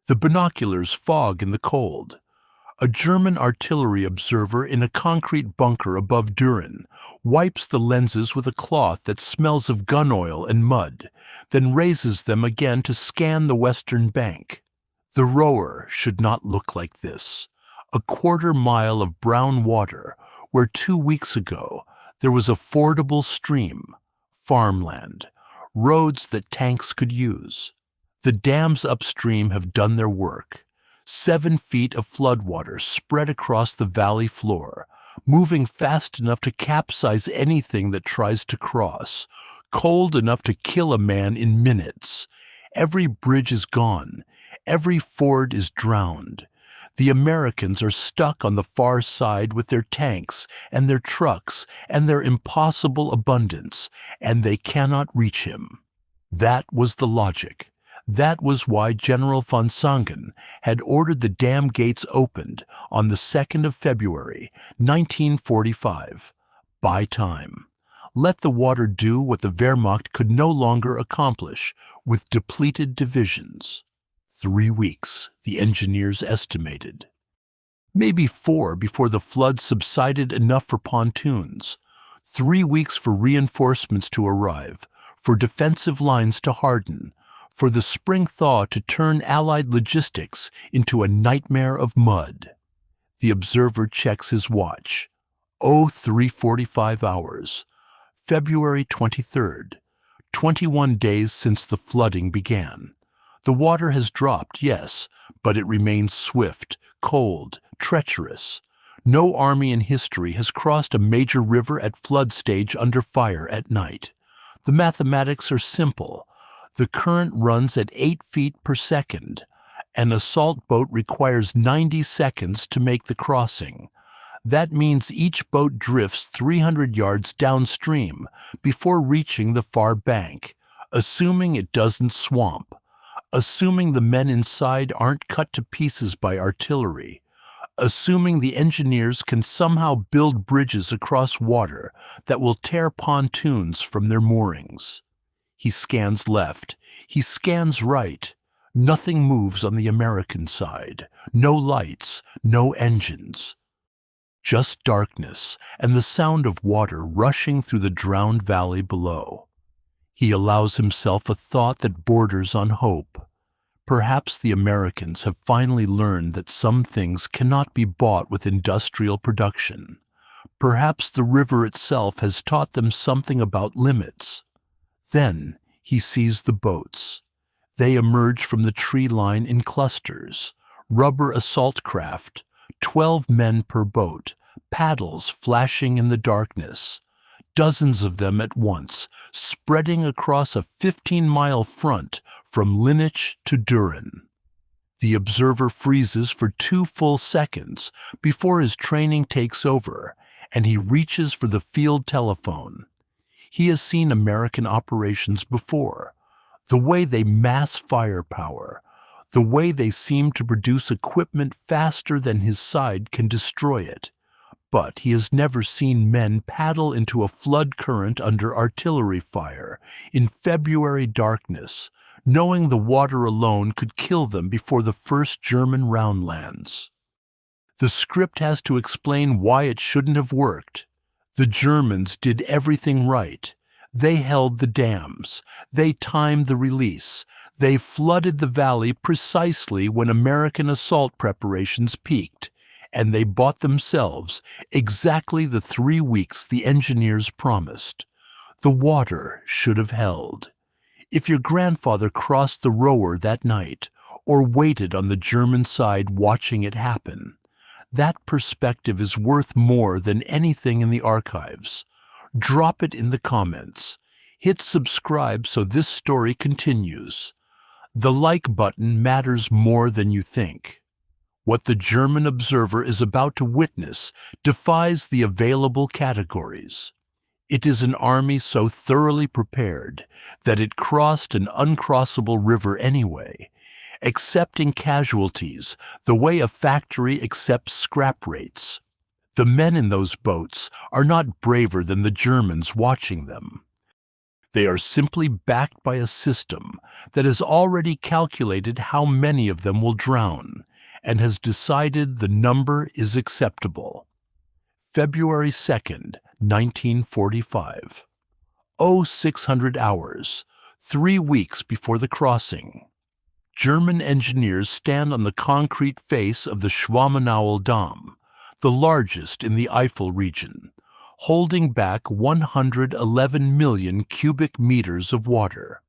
The binoculars fog in the cold. A German artillery observer in a concrete bunker above Düren wipes the lenses with a cloth that smells of gun oil and mud, then raises them again to scan the western bank. The Roer should not look like this. A quarter-mile of brown water, where 2 weeks ago there was a fordable stream, farmland, roads that tanks could use. The dams upstream have done their work. 7 feet of floodwater spread across the valley floor, moving fast enough to capsize anything that tries to cross, cold enough to kill a man in minutes. Every bridge is gone. Every ford is drowned. The Americans are stuck on the far side with their tanks and their trucks and their impossible abundance, and they cannot reach him. That was the logic. That was why General von Sangen had ordered the dam gates opened on the 2nd of February, 1945. Buy time. Let the water do what the Wehrmacht could no longer accomplish with depleted divisions. 3 weeks, the engineers estimated. Maybe 4 before the flood subsided enough for pontoons. 3 weeks for reinforcements to arrive, for defensive lines to harden, for the spring thaw to turn Allied logistics into a nightmare of mud. The observer checks his watch. 03:45 hours. February 23rd. 21 days since the flooding began. The water has dropped, yes, but it remains swift, cold, treacherous. No army in history has crossed a major river at flood stage under fire at night. The mathematics are simple. The current runs at 8 feet per second. An assault boat requires 90 seconds to make the crossing. That means each boat drifts 300 yards downstream before reaching the far bank, assuming it doesn't swamp, assuming the men inside aren't cut to pieces by artillery, assuming the engineers can somehow build bridges across water that will tear pontoons from their moorings. He scans left. He scans right. Nothing moves on the American side. No lights, no engines. Just darkness and the sound of water rushing through the drowned valley below. He allows himself a thought that borders on hope. Perhaps the Americans have finally learned that some things cannot be bought with industrial production. Perhaps the river itself has taught them something about limits. Then he sees the boats. They emerge from the tree line in clusters, rubber assault craft, 12 men per boat, paddles flashing in the darkness, dozens of them at once, spreading across a 15-mile front from Linnich to Düren. The observer freezes for 2 full seconds before his training takes over, and he reaches for the field telephone. He has seen American operations before, the way they mass firepower, the way they seem to produce equipment faster than his side can destroy it. But he has never seen men paddle into a flood current under artillery fire in February darkness, knowing the water alone could kill them before the first German round lands. The script has to explain why it shouldn't have worked. The Germans did everything right. They held the dams. They timed the release. They flooded the valley precisely when American assault preparations peaked, and they bought themselves exactly the 3 weeks the engineers promised. The water should have held. If your grandfather crossed the Roer that night, or waited on the German side watching it happen, that perspective is worth more than anything in the archives. Drop it in the comments. Hit subscribe so this story continues. The like button matters more than you think. What the German observer is about to witness defies the available categories. It is an army so thoroughly prepared that it crossed an uncrossable river anyway, accepting casualties the way a factory accepts scrap rates. The men in those boats are not braver than the Germans watching them. They are simply backed by a system that has already calculated how many of them will drown and has decided the number is acceptable. February 2nd, 1945. 0600 hours, 3 weeks before the crossing. German engineers stand on the concrete face of the Schwammenauel Dam, the largest in the Eifel region, holding back 111 million cubic meters of water.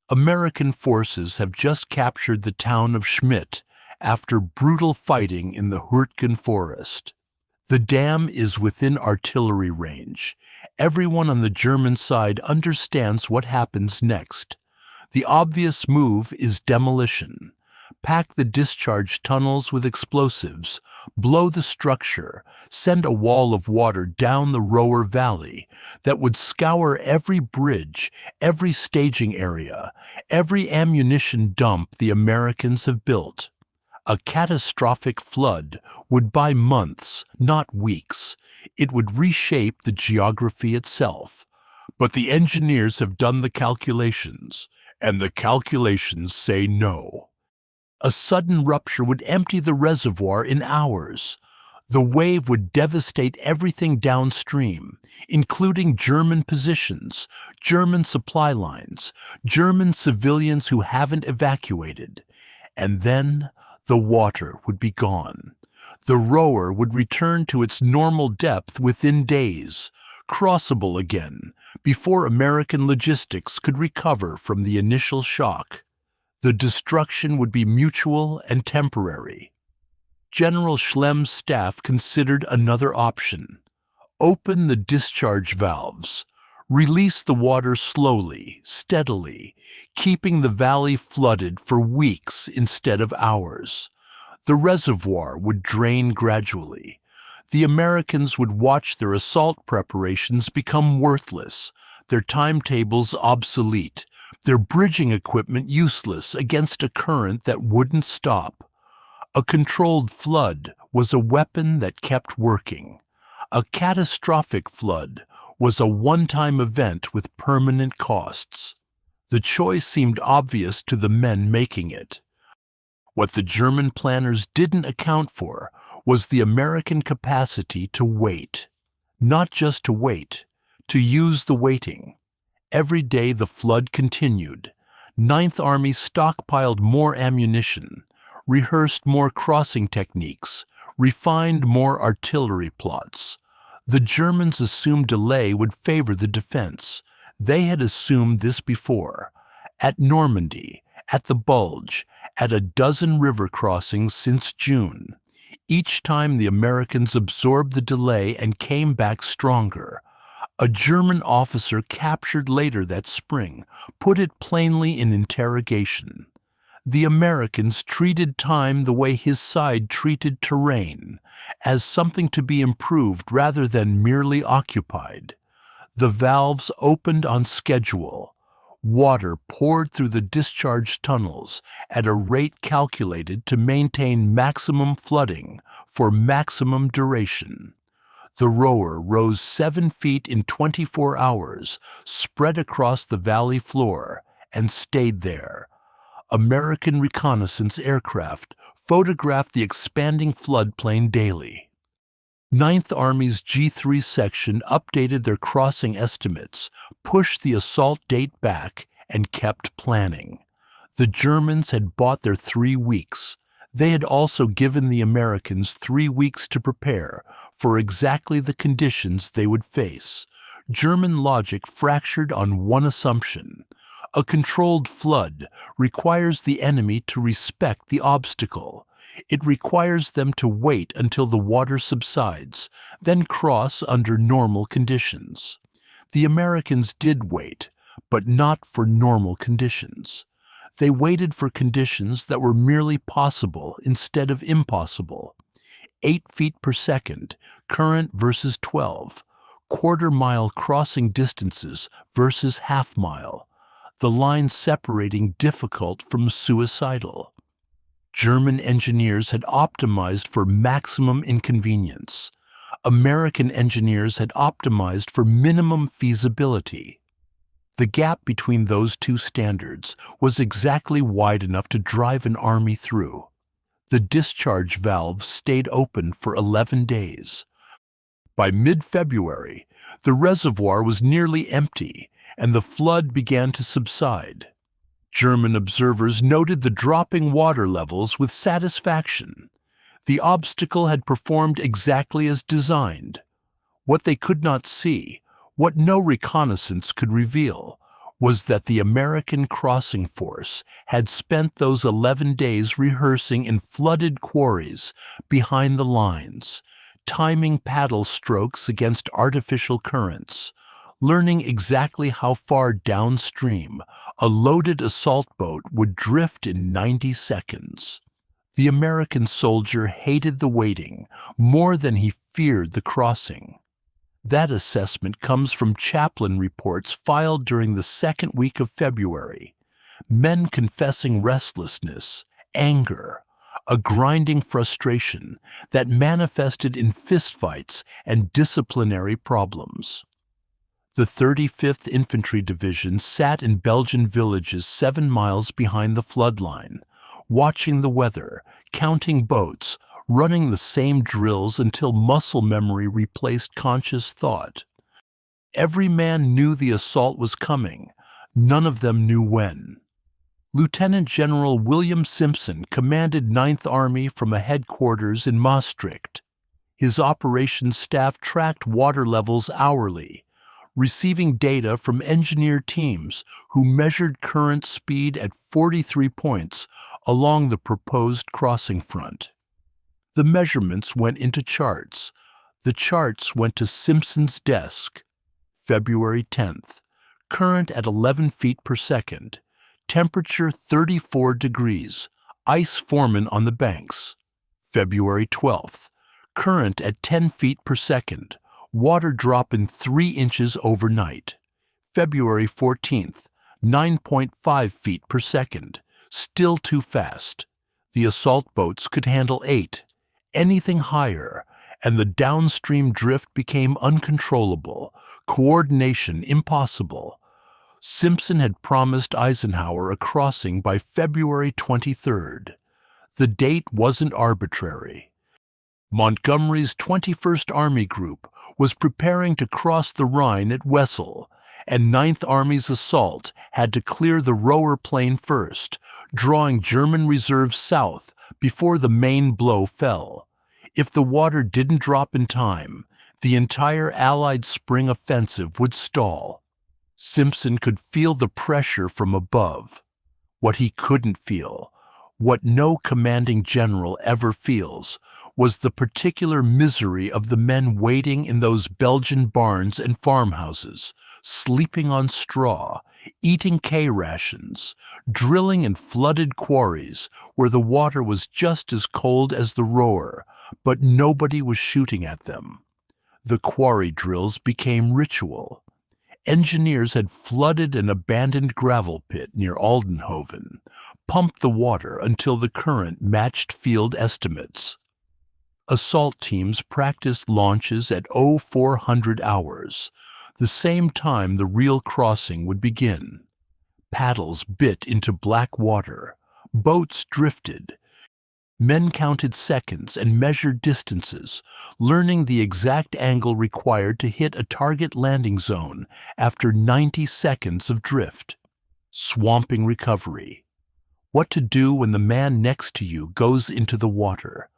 American forces have just captured the town of Schmidt after brutal fighting in the Hürtgen forest. The dam is within artillery range. Everyone on the German side understands what happens next. The obvious move is demolition. Pack the discharge tunnels with explosives, blow the structure, send a wall of water down the Roer Valley that would scour every bridge, every staging area, every ammunition dump the Americans have built. A catastrophic flood would buy months, not weeks. It would reshape the geography itself. But the engineers have done the calculations, and the calculations say no. A sudden rupture would empty the reservoir in hours. The wave would devastate everything downstream, including German positions, German supply lines, German civilians who haven't evacuated. And then the water would be gone. The Roer would return to its normal depth within days, crossable again, before American logistics could recover from the initial shock. The destruction would be mutual and temporary. General Schlemm's staff considered another option. Open the discharge valves. Release the water slowly, steadily, keeping the valley flooded for weeks instead of hours. The reservoir would drain gradually. The Americans would watch their assault preparations become worthless, their timetables obsolete, their bridging equipment useless against a current that wouldn't stop. A controlled flood was a weapon that kept working. A catastrophic flood was a one-time event with permanent costs. The choice seemed obvious to the men making it. What the German planners didn't account for was the American capacity to wait. Not just to wait, to use the waiting. Every day the flood continued. Ninth Army stockpiled more ammunition, rehearsed more crossing techniques, refined more artillery plots. The Germans assumed delay would favor the defense. They had assumed this before. At Normandy, at the Bulge, at a dozen river crossings since June. Each time the Americans absorbed the delay and came back stronger. A German officer captured later that spring put it plainly in interrogation. The Americans treated time the way his side treated terrain, as something to be improved rather than merely occupied. The valves opened on schedule. Water poured through the discharge tunnels at a rate calculated to maintain maximum flooding for maximum duration. The Roer rose 7 feet in 24 hours, spread across the valley floor, and stayed there. American reconnaissance aircraft photographed the expanding floodplain daily. Ninth Army's G3 section updated their crossing estimates, pushed the assault date back, and kept planning. The Germans had bought their 3 weeks. They had also given the Americans 3 weeks to prepare for exactly the conditions they would face. German logic fractured on one assumption. A controlled flood requires the enemy to respect the obstacle. It requires them to wait until the water subsides, then cross under normal conditions. The Americans did wait, but not for normal conditions. They waited for conditions that were merely possible instead of impossible. 8 feet per second, current versus 12, quarter-mile crossing distances versus half-mile, the line separating difficult from suicidal. German engineers had optimized for maximum inconvenience. American engineers had optimized for minimum feasibility. The gap between those two standards was exactly wide enough to drive an army through. The discharge valves stayed open for 11 days. By mid-February, the reservoir was nearly empty, and the flood began to subside. German observers noted the dropping water levels with satisfaction. The obstacle had performed exactly as designed. What they could not see, what no reconnaissance could reveal, was that the American crossing force had spent those 11 days rehearsing in flooded quarries behind the lines, timing paddle strokes against artificial currents, learning exactly how far downstream a loaded assault boat would drift in 90 seconds. The American soldier hated the waiting more than he feared the crossing. That assessment comes from chaplain reports filed during the second week of February. Men confessing restlessness, anger, a grinding frustration that manifested in fistfights and disciplinary problems. The 35th Infantry Division sat in Belgian villages 7 miles behind the flood line, watching the weather, counting boats, running the same drills until muscle memory replaced conscious thought. Every man knew the assault was coming. None of them knew when. Lieutenant General William Simpson commanded 9th Army from a headquarters in Maastricht. His operations staff tracked water levels hourly, receiving data from engineer teams who measured current speed at 43 points along the proposed crossing front. The measurements went into charts. The charts went to Simpson's desk. February 10th. Current at 11 feet per second. Temperature 34 degrees. Ice forming on the banks. February 12th. Current at 10 feet per second. Water dropping 3 inches overnight. February 14th. 9.5 feet per second. Still too fast. The assault boats could handle 8. Anything higher, and the downstream drift became uncontrollable, coordination impossible. Simpson had promised Eisenhower a crossing by February 23rd. The date wasn't arbitrary. Montgomery's 21st Army Group was preparing to cross the Rhine at Wessel, and 9th Army's assault had to clear the Roer Plain first, drawing German reserves south before the main blow fell. If the water didn't drop in time, the entire Allied spring offensive would stall. Simpson could feel the pressure from above. What he couldn't feel, what no commanding general ever feels, was the particular misery of the men waiting in those Belgian barns and farmhouses, sleeping on straw, eating K-rations, drilling in flooded quarries where the water was just as cold as the Roer, but nobody was shooting at them. The quarry drills became ritual. Engineers had flooded an abandoned gravel pit near Aldenhoven, pumped the water until the current matched field estimates. Assault teams practiced launches at 0400 hours, the same time the real crossing would begin. Paddles bit into black water. Boats drifted. Men counted seconds and measured distances, learning the exact angle required to hit a target landing zone after 90 seconds of drift. Swamping recovery. What to do when the man next to you goes into the water.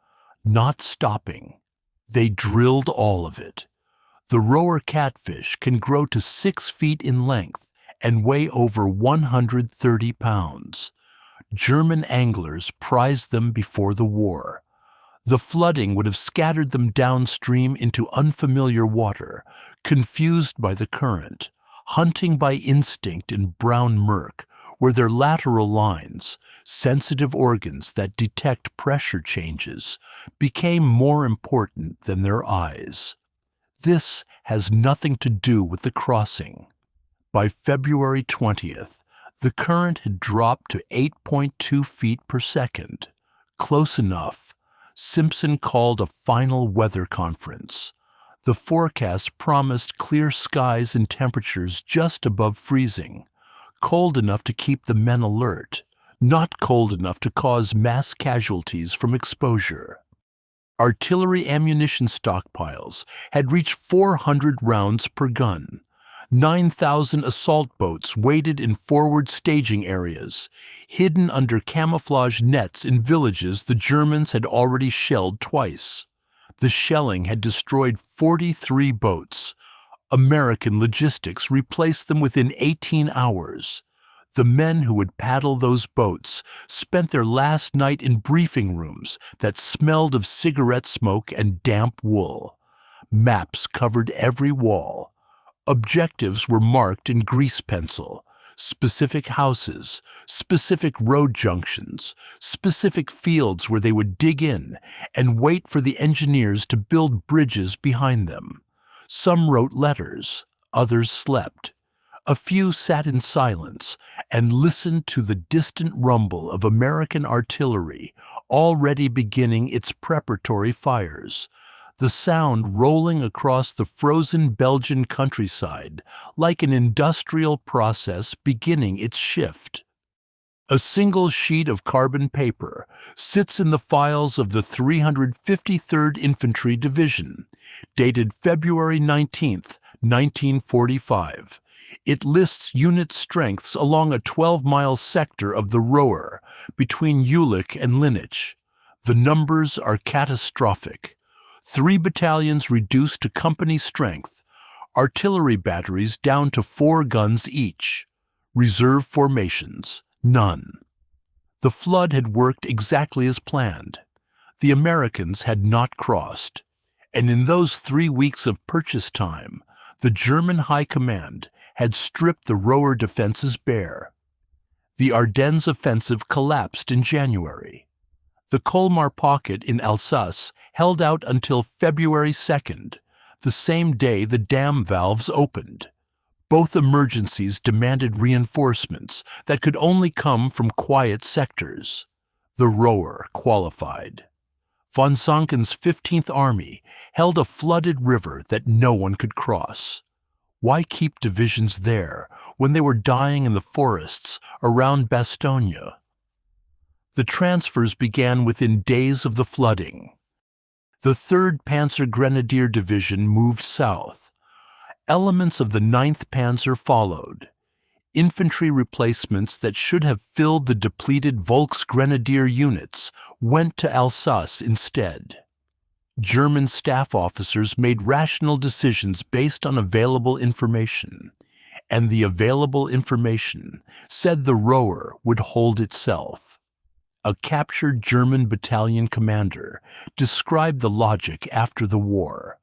Not stopping. They drilled all of it. The Roer catfish can grow to 6 feet in length and weigh over 130 pounds. German anglers prized them before the war. The flooding would have scattered them downstream into unfamiliar water, confused by the current, hunting by instinct in brown murk, where their lateral lines, sensitive organs that detect pressure changes, became more important than their eyes. This has nothing to do with the crossing. By February 20th, the current had dropped to 8.2 feet per second. Close enough. Simpson called a final weather conference. The forecast promised clear skies and temperatures just above freezing, cold enough to keep the men alert, not cold enough to cause mass casualties from exposure. Artillery ammunition stockpiles had reached 400 rounds per gun. 9,000 assault boats waited in forward staging areas, hidden under camouflage nets in villages the Germans had already shelled twice. The shelling had destroyed 43 boats. American logistics replaced them within 18 hours. The men who would paddle those boats spent their last night in briefing rooms that smelled of cigarette smoke and damp wool. Maps covered every wall. Objectives were marked in grease pencil. Specific houses, specific road junctions, specific fields where they would dig in and wait for the engineers to build bridges behind them. Some wrote letters, others slept. A few sat in silence and listened to the distant rumble of American artillery already beginning its preparatory fires, the sound rolling across the frozen Belgian countryside like an industrial process beginning its shift. A single sheet of carbon paper sits in the files of the 353rd Infantry Division, dated February 19, 1945. It lists unit strengths along a 12-mile sector of the Roer, between Jülich and Linnich. The numbers are catastrophic. 3 battalions reduced to company strength, artillery batteries down to 4 guns each, reserve formations, none. The flood had worked exactly as planned. The Americans had not crossed, and in those 3 weeks of purchase time, the German High Command had stripped the Roer defenses bare. The Ardennes offensive collapsed in January. The Colmar pocket in Alsace held out until February 2nd, the same day the dam valves opened. Both emergencies demanded reinforcements that could only come from quiet sectors. The Roer qualified. Von Sanken's 15th Army held a flooded river that no one could cross. Why keep divisions there when they were dying in the forests around Bastogne? The transfers began within days of the flooding. The 3rd Panzer Grenadier Division moved south. Elements of the 9th Panzer followed. Infantry replacements that should have filled the depleted Volksgrenadier units went to Alsace instead. German staff officers made rational decisions based on available information, and the available information said the Roer would hold itself. A captured German battalion commander described the logic after the war.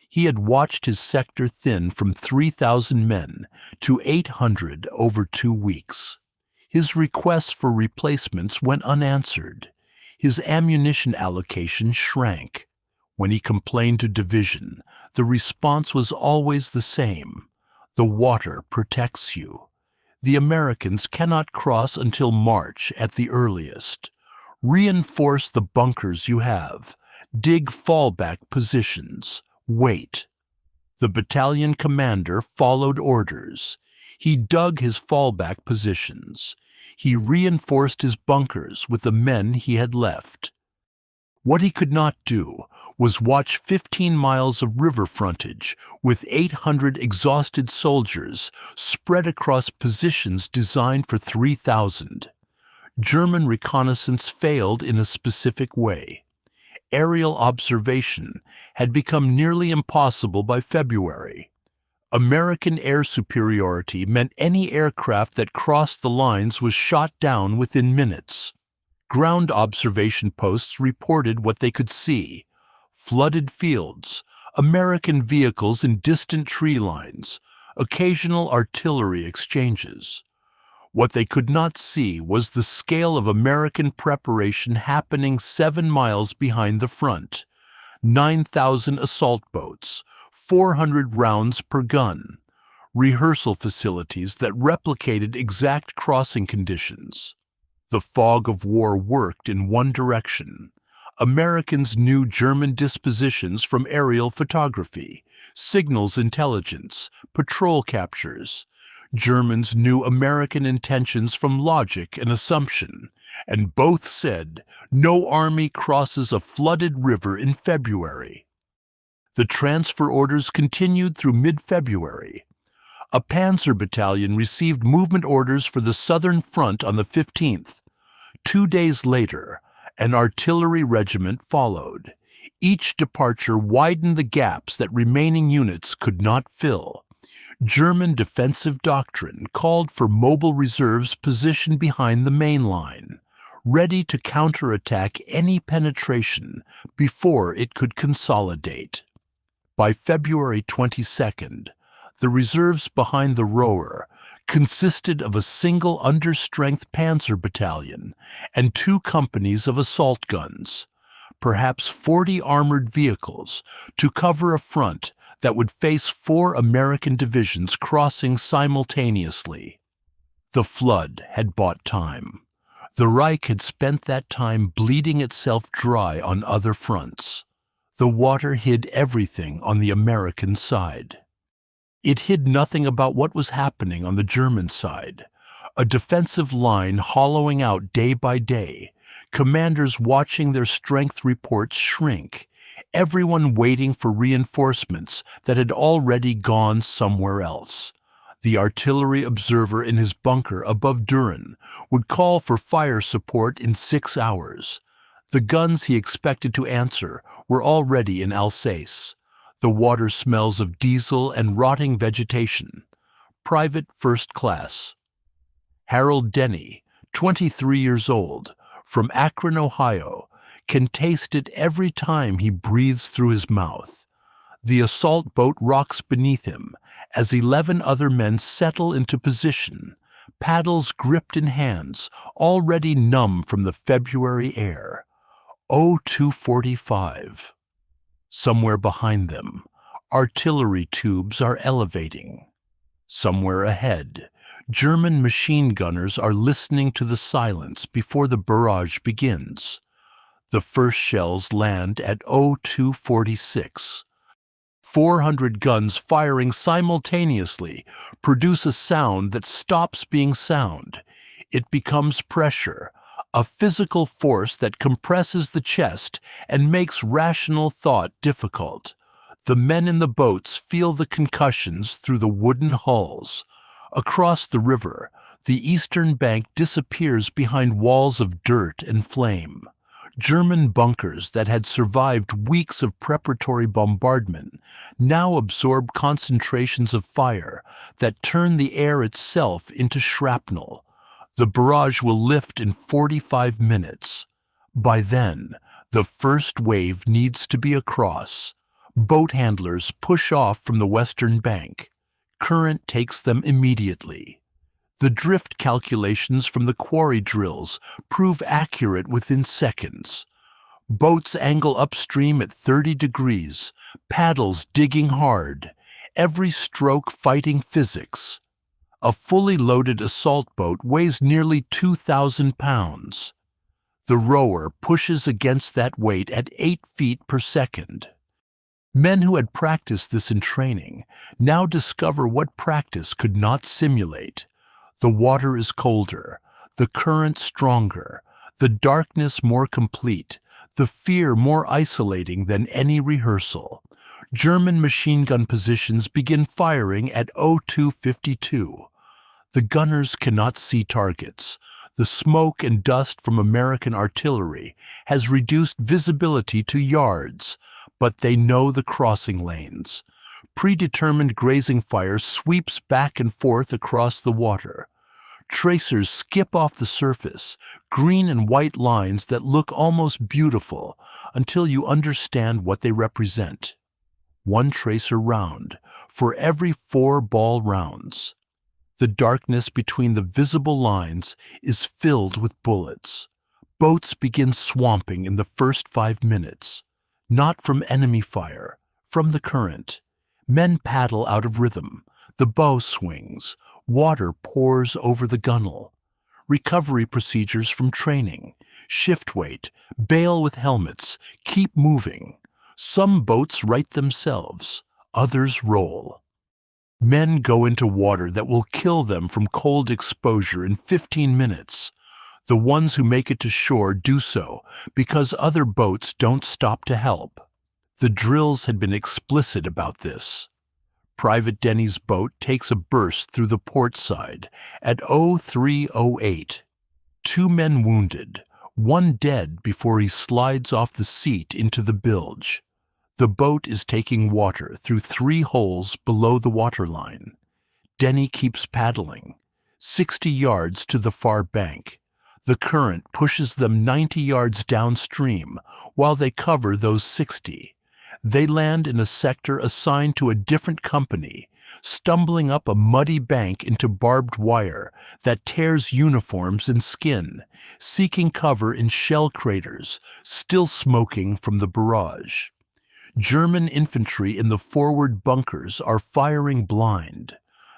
He had watched his sector thin from 3,000 men to 800 over 2 weeks. His requests for replacements went unanswered. His ammunition allocation shrank. When he complained to division, the response was always the same. The water protects you. The Americans cannot cross until March at the earliest. Reinforce the bunkers you have. Dig fallback positions. Wait. The battalion commander followed orders. He dug his fallback positions. He reinforced his bunkers with the men he had left. What he could not do was watch 15 miles of river frontage with 800 exhausted soldiers spread across positions designed for 3,000. German reconnaissance failed in a specific way. Aerial observation had become nearly impossible by February. American air superiority meant any aircraft that crossed the lines was shot down within minutes. Ground observation posts reported what they could see: flooded fields, American vehicles in distant tree lines, occasional artillery exchanges. What they could not see was the scale of American preparation happening 7 miles behind the front. 9,000 assault boats, 400 rounds per gun, rehearsal facilities that replicated exact crossing conditions. The fog of war worked in one direction. Americans knew German dispositions from aerial photography. Signals intelligence, patrol captures. Germans knew American intentions from logic and assumption, and both said, "No army crosses a flooded river in February." The transfer orders continued through mid-February. A panzer battalion received movement orders for the southern front on the 15th. 2 days later, an artillery regiment followed. Each departure widened the gaps that remaining units could not fill. German defensive doctrine called for mobile reserves positioned behind the main line, ready to counterattack any penetration before it could consolidate. By February 22nd, the reserves behind the Roer consisted of a single understrength panzer battalion and 2 companies of assault guns, perhaps 40 armored vehicles to cover a front that would face 4 American divisions crossing simultaneously. The flood had bought time. The Reich had spent that time bleeding itself dry on other fronts. The water hid everything on the American side. It hid nothing about what was happening on the German side. A defensive line hollowing out day by day, commanders watching their strength reports shrink, everyone waiting for reinforcements that had already gone somewhere else. The artillery observer in his bunker above Düren would call for fire support in 6 hours. The guns he expected to answer were already in Alsace. The water smells of diesel and rotting vegetation. Private first class. Harold Denny, 23 years old, from Akron, Ohio, can taste it every time he breathes through his mouth. The assault boat rocks beneath him as 11 other men settle into position, paddles gripped in hands, already numb from the February air. 0245. Somewhere behind them, artillery tubes are elevating. Somewhere ahead, German machine gunners are listening to the silence before the barrage begins. The first shells land at 0246. 400 guns firing simultaneously produce a sound that stops being sound. It becomes pressure, a physical force that compresses the chest and makes rational thought difficult. The men in the boats feel the concussions through the wooden hulls. Across the river, the eastern bank disappears behind walls of dirt and flame. German bunkers that had survived weeks of preparatory bombardment now absorb concentrations of fire that turn the air itself into shrapnel. The barrage will lift in 45 minutes. By then, the first wave needs to be across. Boat handlers push off from the western bank. Current takes them immediately. The drift calculations from the quarry drills prove accurate within seconds. Boats angle upstream at 30 degrees, paddles digging hard, every stroke fighting physics. A fully loaded assault boat weighs nearly 2,000 pounds. The rower pushes against that weight at 8 feet per second. Men who had practiced this in training now discover what practice could not simulate. The water is colder, the current stronger, the darkness more complete, the fear more isolating than any rehearsal. German machine gun positions begin firing at 0252. The gunners cannot see targets. The smoke and dust from American artillery has reduced visibility to yards, but they know the crossing lanes. Predetermined grazing fire sweeps back and forth across the water. Tracers skip off the surface, green and white lines that look almost beautiful until you understand what they represent. 1 tracer round for every 4 ball rounds. The darkness between the visible lines is filled with bullets. Boats begin swamping in the first 5 minutes. Not from enemy fire, from the current. Men paddle out of rhythm. The bow swings. Water pours over the gunwale. Recovery procedures from training. Shift weight. Bail with helmets. Keep moving. Some boats right themselves. Others roll. Men go into water that will kill them from cold exposure in 15 minutes. The ones who make it to shore do so because other boats don't stop to help. The drills had been explicit about this. Private Denny's boat takes a burst through the port side at 03:08. 2 men wounded, 1 dead before he slides off the seat into the bilge. The boat is taking water through 3 holes below the waterline. Denny keeps paddling, 60 yards to the far bank. The current pushes them 90 yards downstream while they cover those 60. They land in a sector assigned to a different company, stumbling up a muddy bank into barbed wire that tears uniforms and skin, seeking cover in shell craters, still smoking from the barrage. German infantry in the forward bunkers are firing blind.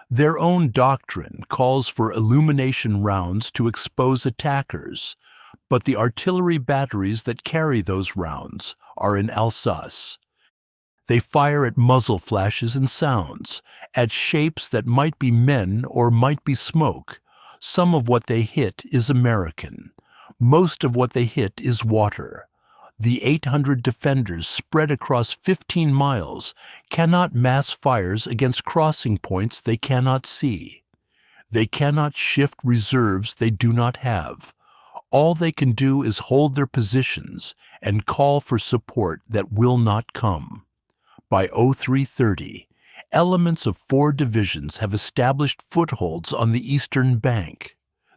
Their own doctrine calls for illumination rounds to expose attackers, but the artillery batteries that carry those rounds are in Alsace. They fire at muzzle flashes and sounds, at shapes that might be men or might be smoke. Some of what they hit is American. Most of what they hit is water. The 800 defenders spread across 15 miles cannot mass fires against crossing points they cannot see. They cannot shift reserves they do not have. All they can do is hold their positions and call for support that will not come. By 03:30, elements of 4 divisions have established footholds on the eastern bank.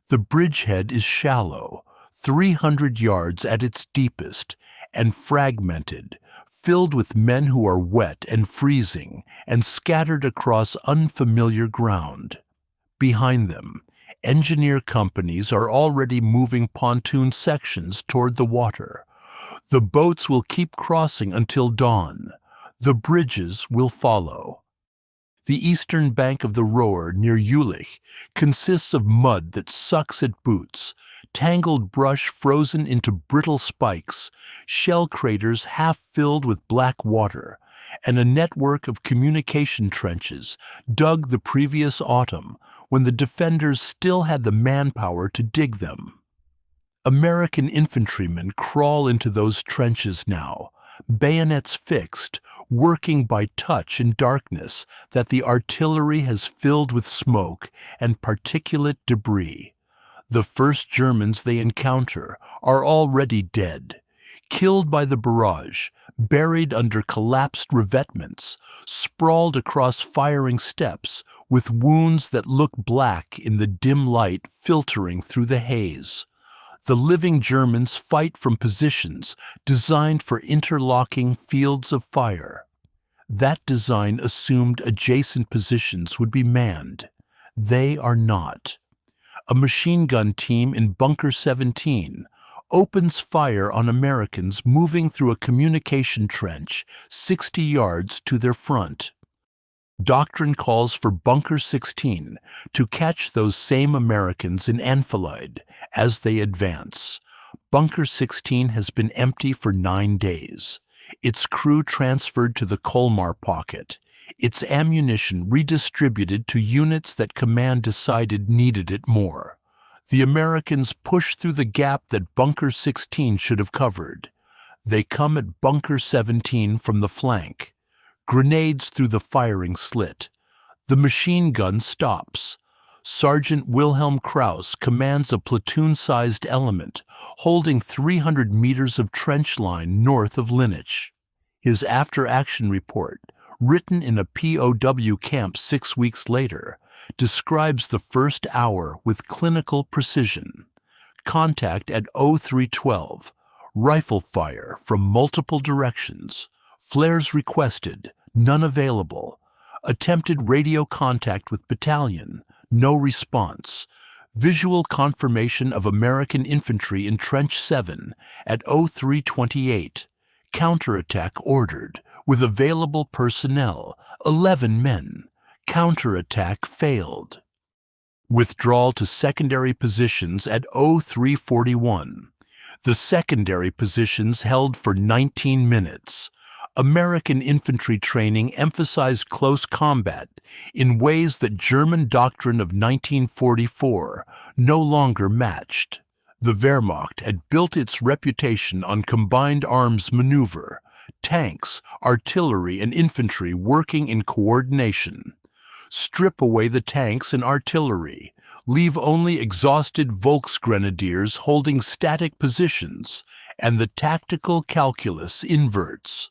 The bridgehead is shallow, 300 yards at its deepest, and fragmented, filled with men who are wet and freezing and scattered across unfamiliar ground. Behind them, engineer companies are already moving pontoon sections toward the water. The boats will keep crossing until dawn. The bridges will follow. The eastern bank of the Roer near Jülich consists of mud that sucks at boots, tangled brush frozen into brittle spikes, shell craters half filled with black water, and a network of communication trenches dug the previous autumn when the defenders still had the manpower to dig them. American infantrymen crawl into those trenches now, bayonets fixed, working by touch in darkness that the artillery has filled with smoke and particulate debris. The first Germans they encounter are already dead, killed by the barrage, buried under collapsed revetments, sprawled across firing steps with wounds that look black in the dim light filtering through the haze. The living Germans fight from positions designed for interlocking fields of fire. That design assumed adjacent positions would be manned. They are not. A machine gun team in Bunker 17 opens fire on Americans moving through a communication trench 60 yards to their front. Doctrine calls for Bunker 16 to catch those same Americans in enfilade as they advance. Bunker 16 has been empty for 9 days. Its crew transferred to the Colmar pocket. Its ammunition redistributed to units that command decided needed it more. The Americans push through the gap that Bunker 16 should have covered. They come at Bunker 17 from the flank. Grenades through the firing slit. The machine gun stops. Sergeant Wilhelm Krauss commands a platoon-sized element holding 300 meters of trench line north of Linnich. His after-action report, written in a POW camp 6 weeks later, describes the first hour with clinical precision. Contact at 0312. Rifle fire from multiple directions. Flares requested, none available. Attempted radio contact with battalion, no response. Visual confirmation of American infantry in Trench 7 at 0328. Counterattack ordered, with available personnel, 11 men. Counterattack failed. Withdrawal to secondary positions at 0341. The secondary positions held for 19 minutes. American infantry training emphasized close combat in ways that German doctrine of 1944 no longer matched. The Wehrmacht had built its reputation on combined arms maneuver, tanks, artillery, and infantry working in coordination. Strip away the tanks and artillery, leave only exhausted Volksgrenadiers holding static positions, and the tactical calculus inverts.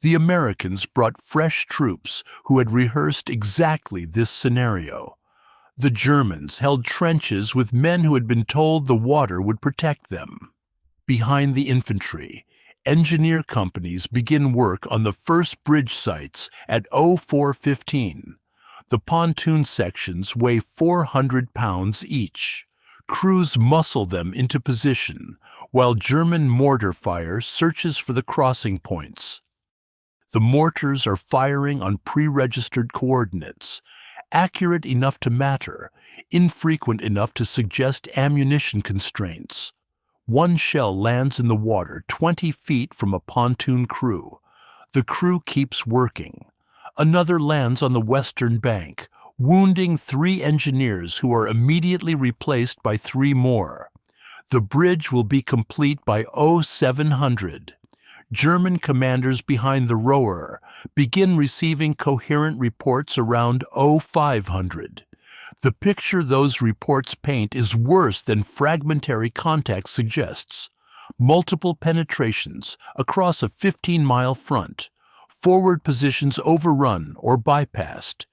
The Americans brought fresh troops who had rehearsed exactly this scenario. The Germans held trenches with men who had been told the water would protect them. Behind the infantry, engineer companies begin work on the first bridge sites at 0415. The pontoon sections weigh 400 pounds each. Crews muscle them into position, while German mortar fire searches for the crossing points. The mortars are firing on pre-registered coordinates, accurate enough to matter, infrequent enough to suggest ammunition constraints. One shell lands in the water 20 feet from a pontoon crew. The crew keeps working. Another lands on the western bank, wounding 3 engineers who are immediately replaced by 3 more. The bridge will be complete by 0700. German commanders behind the Roer begin receiving coherent reports around 0500. The picture those reports paint is worse than fragmentary contact suggests. Multiple penetrations across a 15-mile front, forward positions overrun or bypassed,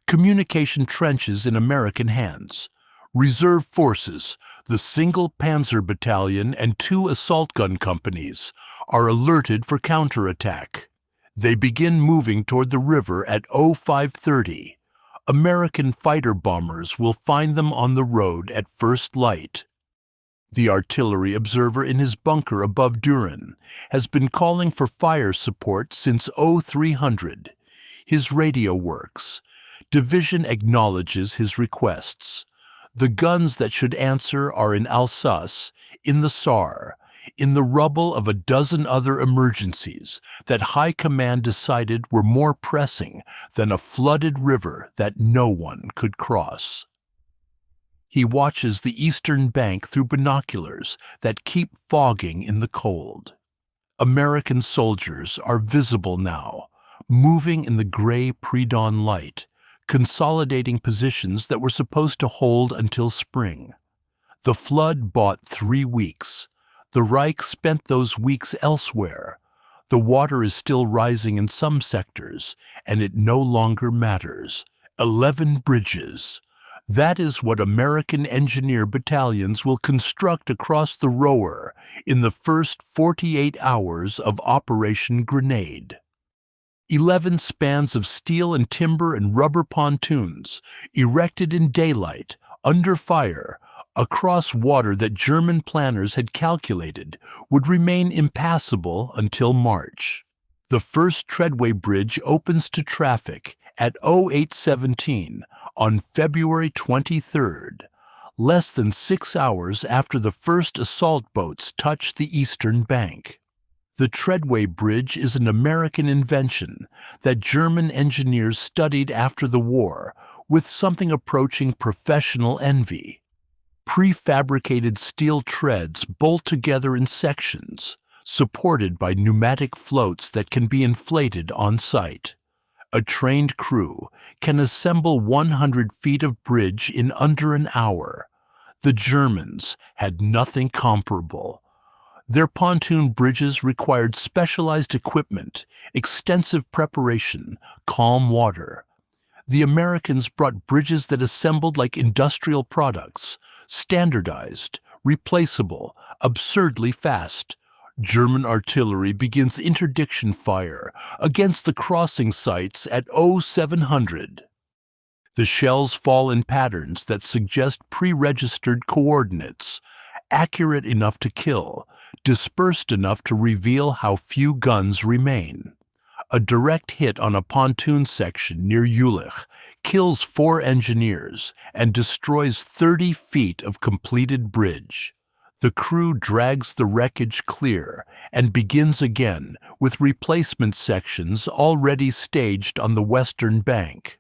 communication trenches in American hands. Reserve forces, the single Panzer Battalion and 2 assault gun companies, are alerted for counterattack. They begin moving toward the river at 0530. American fighter bombers will find them on the road at first light. The artillery observer in his bunker above Düren has been calling for fire support since 0300. His radio works. Division acknowledges his requests. The guns that should answer are in Alsace, in the Saar, in the rubble of a dozen other emergencies that High Command decided were more pressing than a flooded river that no one could cross. He watches the eastern bank through binoculars that keep fogging in the cold. American soldiers are visible now, moving in the gray pre-dawn light, consolidating positions that were supposed to hold until spring. The flood bought 3 weeks. The Reich spent those weeks elsewhere. The water is still rising in some sectors, and it no longer matters. 11 bridges. That is what American engineer battalions will construct across the Roer in the first 48 hours of Operation Grenade. 11 spans of steel and timber and rubber pontoons, erected in daylight, under fire, across water that German planners had calculated would remain impassable until March. The first Treadway Bridge opens to traffic at 0817 on February 23rd, less than 6 hours after the first assault boats touched the eastern bank. The Treadway Bridge is an American invention that German engineers studied after the war with something approaching professional envy. Prefabricated steel treads bolt together in sections, supported by pneumatic floats that can be inflated on site. A trained crew can assemble 100 feet of bridge in under an hour. The Germans had nothing comparable. Their pontoon bridges required specialized equipment, extensive preparation, calm water. The Americans brought bridges that assembled like industrial products, standardized, replaceable, absurdly fast. German artillery begins interdiction fire against the crossing sites at 0700. The shells fall in patterns that suggest pre-registered coordinates, accurate enough to kill, dispersed enough to reveal how few guns remain. A direct hit on a pontoon section near Jülich kills 4 engineers and destroys 30 feet of completed bridge. The crew drags the wreckage clear and begins again with replacement sections already staged on the western bank.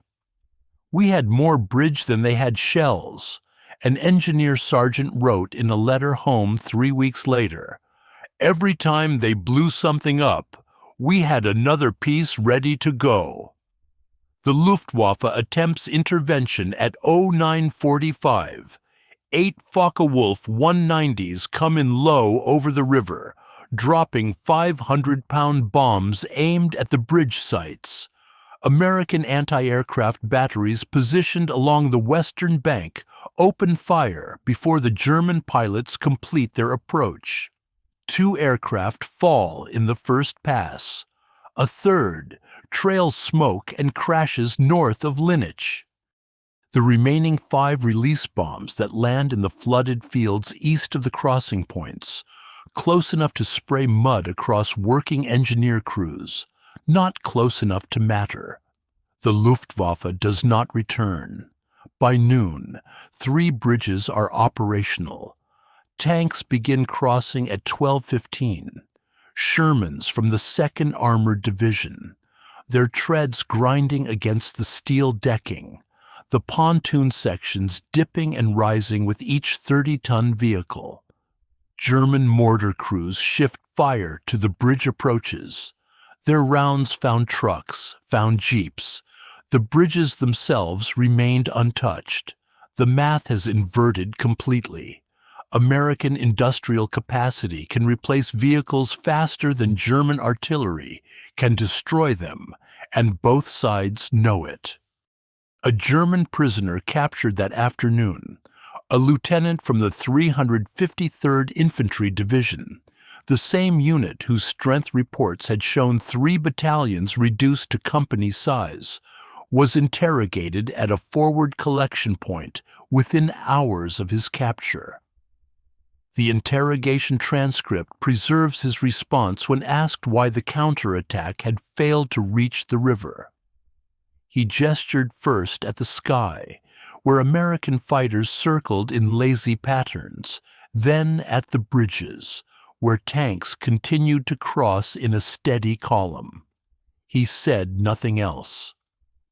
"We had more bridge than they had shells," an engineer sergeant wrote in a letter home 3 weeks later. "Every time they blew something up, we had another piece ready to go." The Luftwaffe attempts intervention at 09:45. 8 Focke-Wulf 190s come in low over the river, dropping 500-pound bombs aimed at the bridge sites. American anti-aircraft batteries positioned along the western bank open fire before the German pilots complete their approach. 2 aircraft fall in the first pass. A third trails smoke and crashes north of Linnich. The remaining 5 release bombs that land in the flooded fields east of the crossing points, close enough to spray mud across working engineer crews, not close enough to matter. The Luftwaffe does not return. By noon, 3 bridges are operational. Tanks begin crossing at 12:15. Shermans from the 2nd Armored Division, their treads grinding against the steel decking, the pontoon sections dipping and rising with each 30-ton vehicle. German mortar crews shift fire to the bridge approaches. Their rounds found trucks, found jeeps. The bridges themselves remained untouched. The math has inverted completely. American industrial capacity can replace vehicles faster than German artillery can destroy them, and both sides know it. A German prisoner captured that afternoon, a lieutenant from the 353rd Infantry Division, the same unit whose strength reports had shown 3 battalions reduced to company size, was interrogated at a forward collection point within hours of his capture. The interrogation transcript preserves his response when asked why the counterattack had failed to reach the river. He gestured first at the sky, where American fighters circled in lazy patterns, then at the bridges, where tanks continued to cross in a steady column. He said nothing else.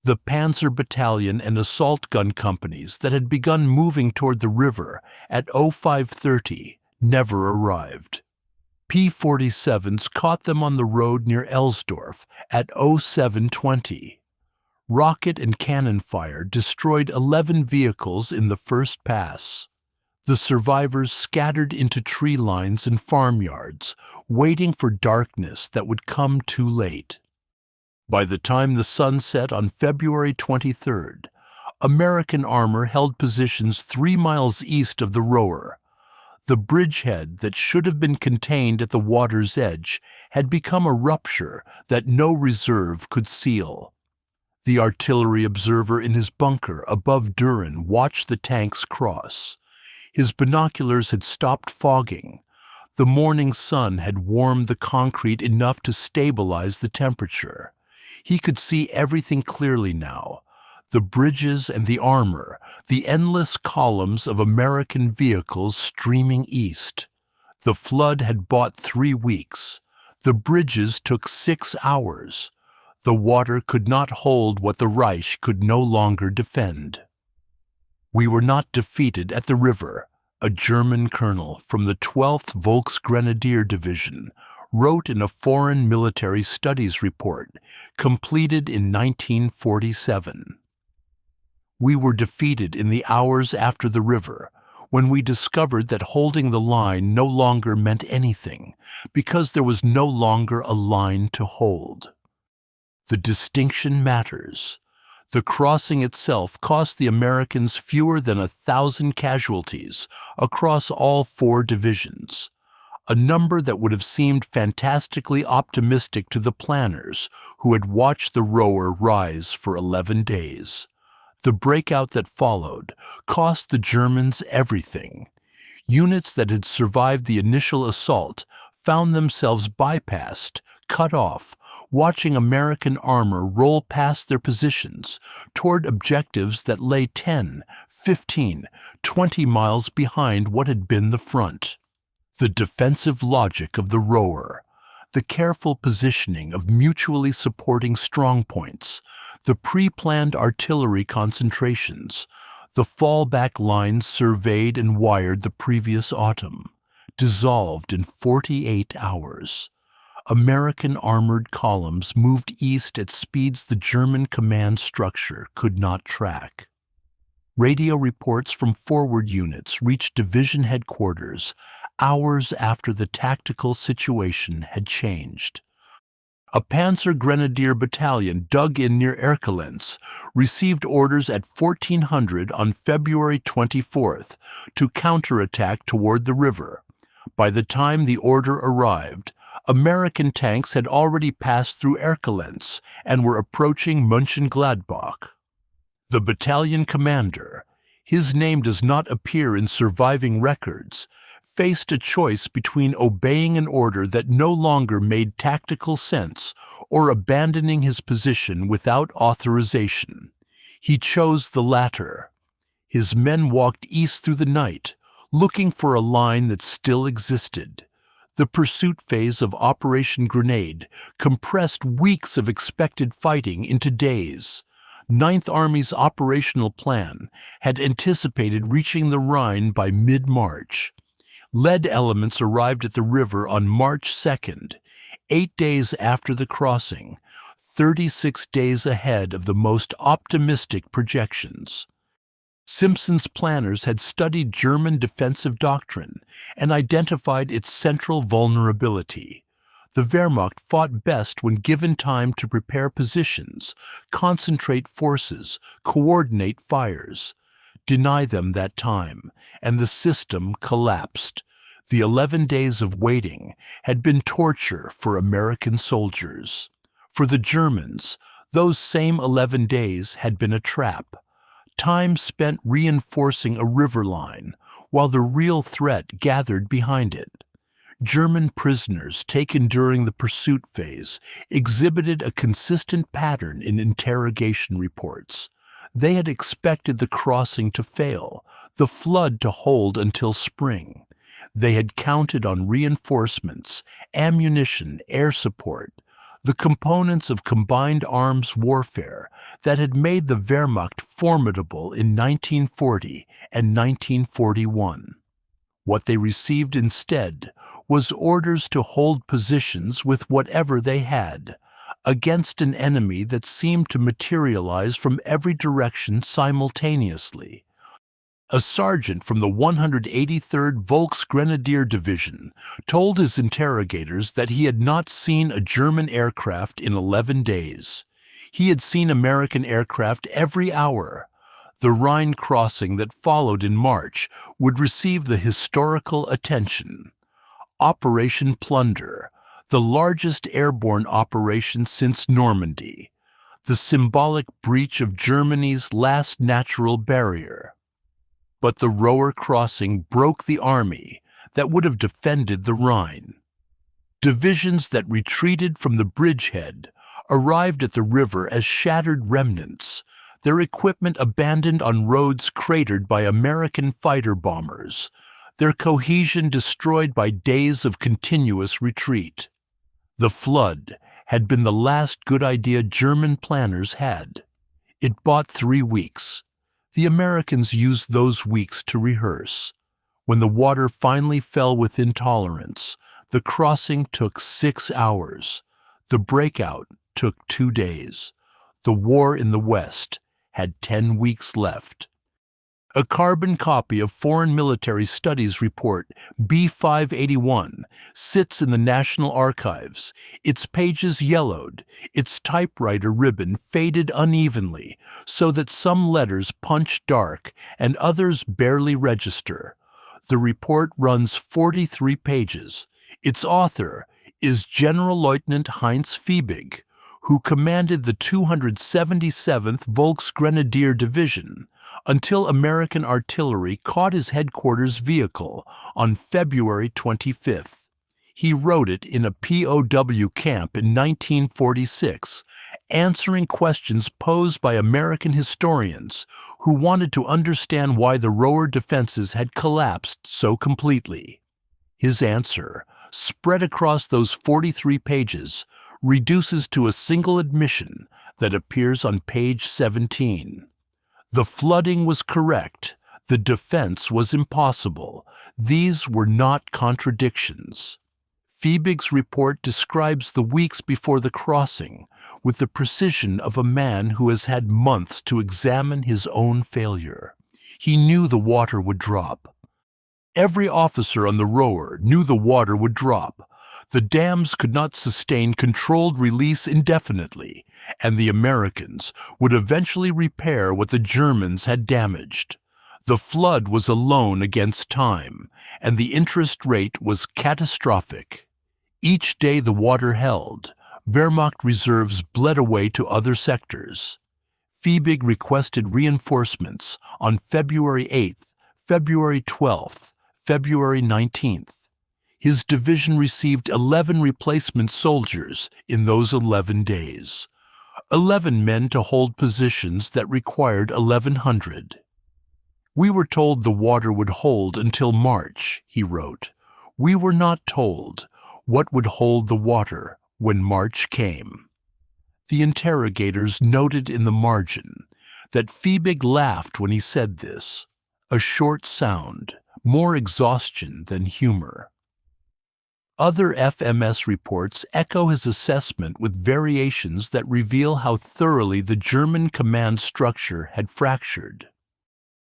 The Panzer Battalion and assault gun companies that had begun moving toward the river at 05:30 never arrived. P-47s caught them on the road near Elsdorf at 07:20. Rocket and cannon fire destroyed 11 vehicles in the first pass. The survivors scattered into tree lines and farmyards, waiting for darkness that would come too late. By the time the sun set on February 23rd, American armor held positions 3 miles east of the Roer. The bridgehead that should have been contained at the water's edge had become a rupture that no reserve could seal. The artillery observer in his bunker above Düren watched the tanks cross. His binoculars had stopped fogging. The morning sun had warmed the concrete enough to stabilize the temperature. He could see everything clearly now. The bridges and the armor, the endless columns of American vehicles streaming east. The flood had bought 3 weeks. The bridges took 6 hours. The water could not hold what the Reich could no longer defend. "We were not defeated at the river," a German colonel from the 12th Volksgrenadier Division wrote in a Foreign Military Studies report completed in 1947. "We were defeated in the hours after the river, when we discovered that holding the line no longer meant anything, because there was no longer a line to hold." The distinction matters. The crossing itself cost the Americans fewer than 1,000 casualties across all 4 divisions, a number that would have seemed fantastically optimistic to the planners who had watched the Roer rise for 11 days. The breakout that followed cost the Germans everything. Units that had survived the initial assault found themselves bypassed, cut off, watching American armor roll past their positions toward objectives that lay 10, 15, 20 miles behind what had been the front. The defensive logic of the rower, the careful positioning of mutually supporting strongpoints, the pre-planned artillery concentrations, the fallback lines surveyed and wired the previous autumn, dissolved in 48 hours. American armored columns moved east at speeds the German command structure could not track. Radio reports from forward units reached division headquarters hours after the tactical situation had changed. A Panzer Grenadier battalion dug in near Erkelenz received orders at 1400 on February 24th to counterattack toward the river. By the time the order arrived, American tanks had already passed through Erkelenz and were approaching Mönchengladbach. The battalion commander, his name does not appear in surviving records, faced a choice between obeying an order that no longer made tactical sense or abandoning his position without authorization. He chose the latter. His men walked east through the night, looking for a line that still existed. The pursuit phase of Operation Grenade compressed weeks of expected fighting into days. Ninth Army's operational plan had anticipated reaching the Rhine by mid-March. Lead elements arrived at the river on March 2nd, 8 days after the crossing, 36 days ahead of the most optimistic projections. Simpson's planners had studied German defensive doctrine and identified its central vulnerability. The Wehrmacht fought best when given time to prepare positions, concentrate forces, coordinate fires. Deny them that time, and the system collapsed. The 11 days of waiting had been torture for American soldiers. For the Germans, those same 11 days had been a trap. Time spent reinforcing a river line, while the real threat gathered behind it. German prisoners taken during the pursuit phase exhibited a consistent pattern in interrogation reports. They had expected the crossing to fail, the flood to hold until spring. They had counted on reinforcements, ammunition, air support, the components of combined arms warfare that had made the Wehrmacht formidable in 1940 and 1941. What they received instead was orders to hold positions with whatever they had, against an enemy that seemed to materialize from every direction simultaneously. A sergeant from the 183rd Volksgrenadier Division told his interrogators that he had not seen a German aircraft in 11 days. He had seen American aircraft every hour. The Rhine crossing that followed in March would receive the historical attention. Operation Plunder, the largest airborne operation since Normandy, the symbolic breach of Germany's last natural barrier. But the Roer crossing broke the army that would have defended the Rhine. Divisions that retreated from the bridgehead arrived at the river as shattered remnants, their equipment abandoned on roads cratered by American fighter bombers, their cohesion destroyed by days of continuous retreat. The flood had been the last good idea German planners had. It bought 3 weeks. The Americans used those weeks to rehearse. When the water finally fell within tolerance, the crossing took 6 hours. The breakout took 2 days. The war in the West had 10 weeks left. A carbon copy of Foreign Military Studies Report B581 sits in the National Archives, its pages yellowed, its typewriter ribbon faded unevenly so that some letters punch dark and others barely register. The report runs 43 pages. Its author is General Lieutenant Heinz Fiebig, who commanded the 277th Volksgrenadier Division until American artillery caught his headquarters vehicle on February 25th. He wrote it in a POW camp in 1946, answering questions posed by American historians who wanted to understand why the Roer defenses had collapsed so completely. His answer, spread across those 43 pages, reduces to a single admission that appears on page 17. The flooding was correct. The defense was impossible. These were not contradictions. Fiebig's report describes the weeks before the crossing with the precision of a man who has had months to examine his own failure. He knew the water would drop. Every officer on the Roer knew the water would drop. The dams could not sustain controlled release indefinitely, and the Americans would eventually repair what the Germans had damaged. The flood was a loan against time, and the interest rate was catastrophic. Each day the water held, Wehrmacht reserves bled away to other sectors. Fiebig requested reinforcements on February 8th, February 12th, February 19th. His division received 11 replacement soldiers in those 11 days. 11 men to hold positions that required 1,100. We were told the water would hold until March, he wrote. We were not told what would hold the water when March came. The interrogators noted in the margin that Fiebig laughed when he said this, a short sound, more exhaustion than humor. Other FMS reports echo his assessment with variations that reveal how thoroughly the German command structure had fractured.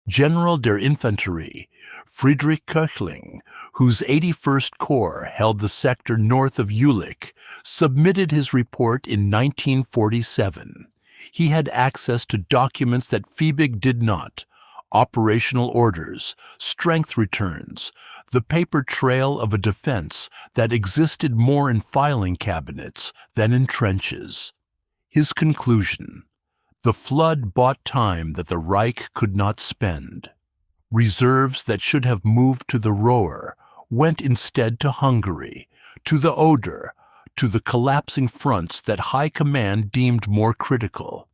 General der Infanterie, Friedrich Köchling, whose 81st Corps held the sector north of Jülich, submitted his report in 1947. He had access to documents that Fiebig did not: operational orders, strength returns, the paper trail of a defense that existed more in filing cabinets than in trenches. His conclusion: the flood bought time that the Reich could not spend. Reserves that should have moved to the Roer went instead to Hungary, to the Oder, to the collapsing fronts that High Command deemed more critical.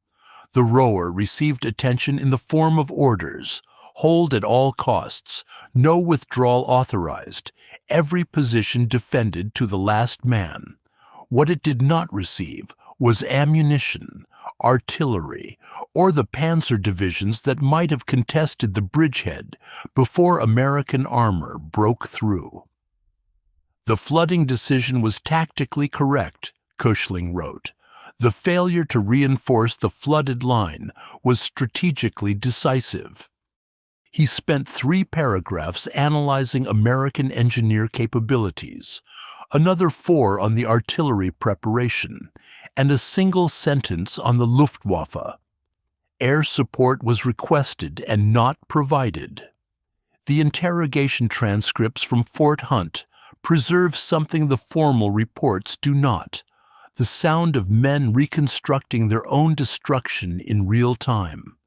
The Roer received attention in the form of orders: hold at all costs, no withdrawal authorized, every position defended to the last man. What it did not receive was ammunition, artillery, or the panzer divisions that might have contested the bridgehead before American armor broke through. The flooding decision was tactically correct, Köchling wrote. The failure to reinforce the flooded line was strategically decisive. He spent 3 paragraphs analyzing American engineer capabilities, another 4 on the artillery preparation, and a single sentence on the Luftwaffe. Air support was requested and not provided. The interrogation transcripts from Fort Hunt preserve something the formal reports do not: the sound of men reconstructing their own destruction in real time.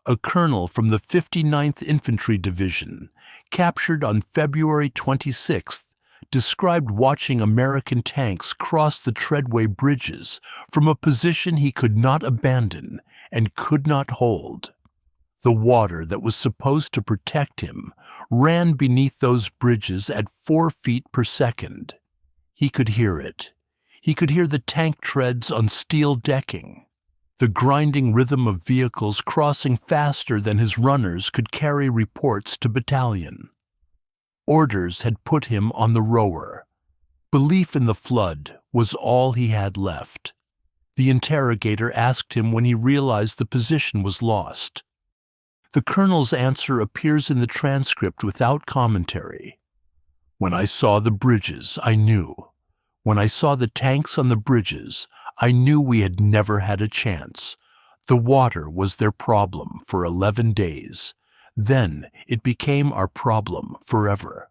A colonel from the 59th Infantry Division, captured on February 26th, described watching American tanks cross the Treadway bridges from a position he could not abandon and could not hold. The water that was supposed to protect him ran beneath those bridges at 4 feet per second. He could hear it. He could hear the tank treads on steel decking, the grinding rhythm of vehicles crossing faster than his runners could carry reports to battalion. Orders had put him on the Roer. Belief in the flood was all he had left. The interrogator asked him when he realized the position was lost. The colonel's answer appears in the transcript without commentary. When I saw the bridges, I knew. When I saw the tanks on the bridges, I knew we had never had a chance. The water was their problem for 11 days. Then it became our problem forever.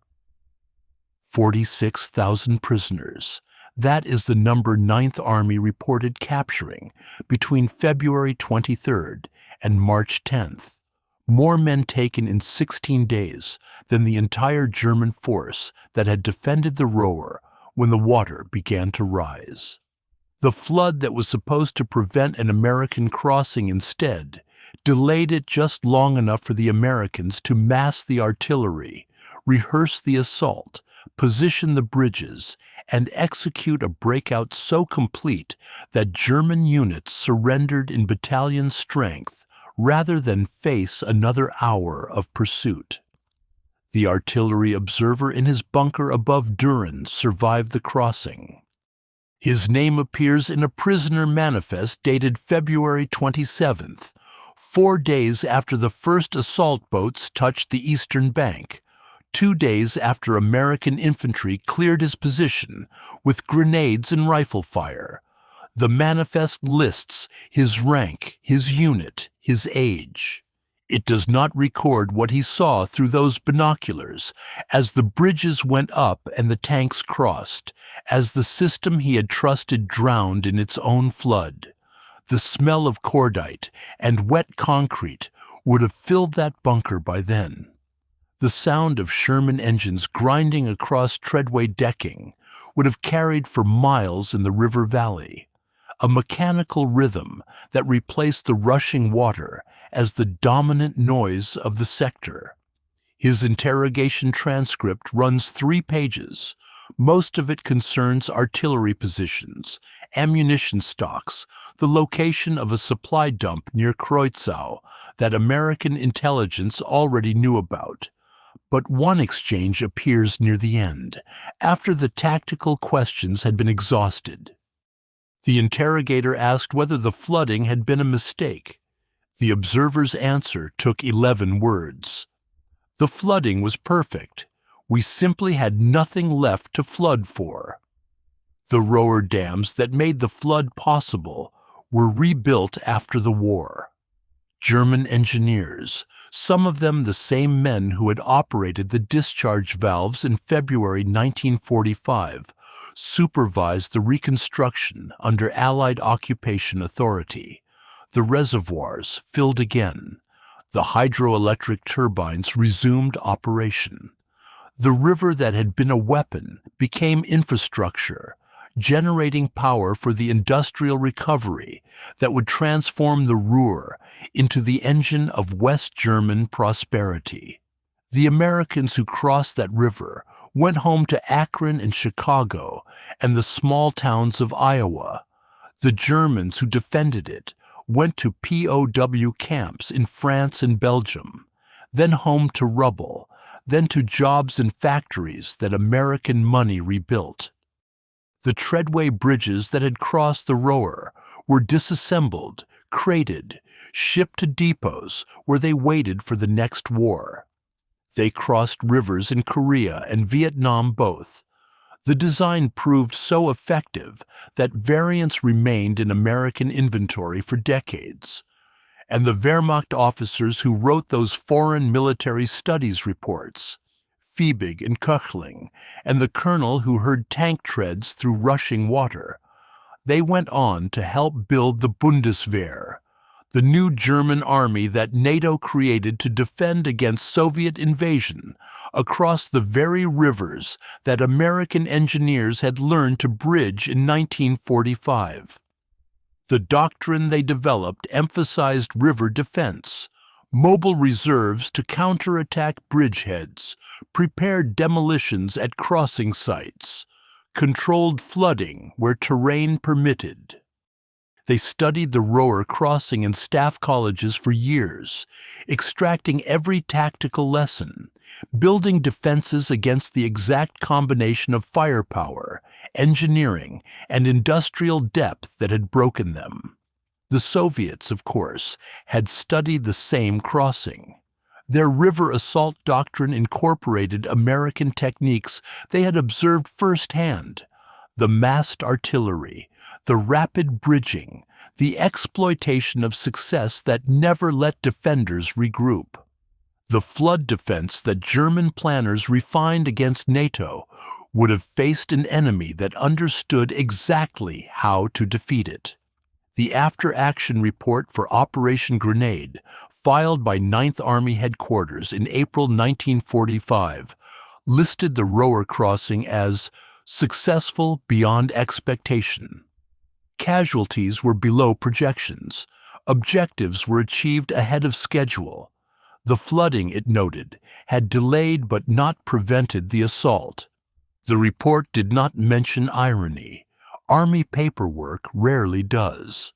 46,000 prisoners. That is the number 9th Army reported capturing between February 23rd and March 10th. More men taken in 16 days than the entire German force that had defended the Roer when the water began to rise. The flood that was supposed to prevent an American crossing instead delayed it just long enough for the Americans to mass the artillery, rehearse the assault, position the bridges, and execute a breakout so complete that German units surrendered in battalion strength rather than face another hour of pursuit. The artillery observer in his bunker above Düren survived the crossing. His name appears in a prisoner manifest dated February 27th, 4 days after the first assault boats touched the eastern bank, 2 days after American infantry cleared his position with grenades and rifle fire. The manifest lists his rank, his unit, his age. It does not record what he saw through those binoculars as the bridges went up and the tanks crossed, as the system he had trusted drowned in its own flood. The smell of cordite and wet concrete would have filled that bunker by then. The sound of Sherman engines grinding across Treadway decking would have carried for miles in the Roer Valley, a mechanical rhythm that replaced the rushing water as the dominant noise of the sector. His interrogation transcript runs 3 pages. Most of it concerns artillery positions, ammunition stocks, the location of a supply dump near Kreuzau that American intelligence already knew about. But one exchange appears near the end, after the tactical questions had been exhausted. The interrogator asked whether the flooding had been a mistake. The observer's answer took 11 words. The flooding was perfect. We simply had nothing left to flood for. The Roer dams that made the flood possible were rebuilt after the war. German engineers, some of them the same men who had operated the discharge valves in February 1945, supervised the reconstruction under Allied occupation authority. The reservoirs filled again. The hydroelectric turbines resumed operation. The river that had been a weapon became infrastructure, generating power for the industrial recovery that would transform the Ruhr into the engine of West German prosperity. The Americans who crossed that river went home to Akron and Chicago and the small towns of Iowa. The Germans who defended it went to POW camps in France and Belgium, then home to rubble, then to jobs in factories that American money rebuilt. The Treadway bridges that had crossed the Roer were disassembled, crated, shipped to depots where they waited for the next war. They crossed rivers in Korea and Vietnam both. The design proved so effective that variants remained in American inventory for decades. And the Wehrmacht officers who wrote those foreign military studies reports, Fiebig and Köchling, and the colonel who heard tank treads through rushing water, they went on to help build the Bundeswehr, the new German army that NATO created to defend against Soviet invasion across the very rivers that American engineers had learned to bridge in 1945. The doctrine they developed emphasized river defense, mobile reserves to counterattack bridgeheads, prepared demolitions at crossing sites, controlled flooding where terrain permitted. They studied the Roer crossing in staff colleges for years, extracting every tactical lesson, building defenses against the exact combination of firepower, engineering, and industrial depth that had broken them. The Soviets, of course, had studied the same crossing. Their river assault doctrine incorporated American techniques they had observed firsthand: the massed artillery, the rapid bridging, the exploitation of success that never let defenders regroup. The flood defense that German planners refined against NATO would have faced an enemy that understood exactly how to defeat it. The after-action report for Operation Grenade, filed by 9th Army Headquarters in April 1945, listed the Roer crossing as successful beyond expectation. Casualties were below projections. Objectives were achieved ahead of schedule. The flooding, it noted, had delayed but not prevented the assault. The report did not mention irony. Army paperwork rarely does.